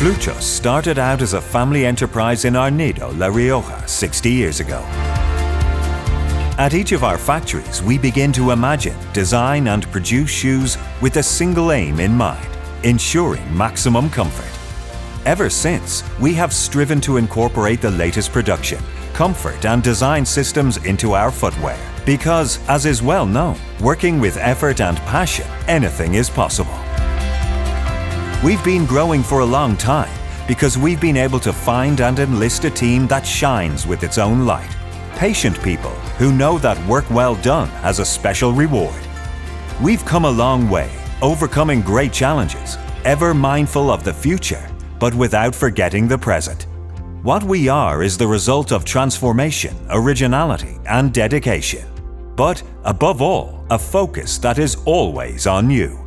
Fluchos started out as a family enterprise in Arnedo, La Rioja, 60 years ago. At each of our factories, we begin to imagine, design and produce shoes with a single aim in mind, ensuring maximum comfort. Ever since, we have striven to incorporate the latest production, comfort and design systems into our footwear. Because, as is well known, working with effort and passion, anything is possible. We've been growing for a long time because we've been able to find and enlist a team that shines with its own light. Patient people who know that work well done has a special reward. We've come a long way, overcoming great challenges, ever mindful of the future, but without forgetting the present. What we are is the result of transformation, originality, and dedication. But above all, a focus that is always on you.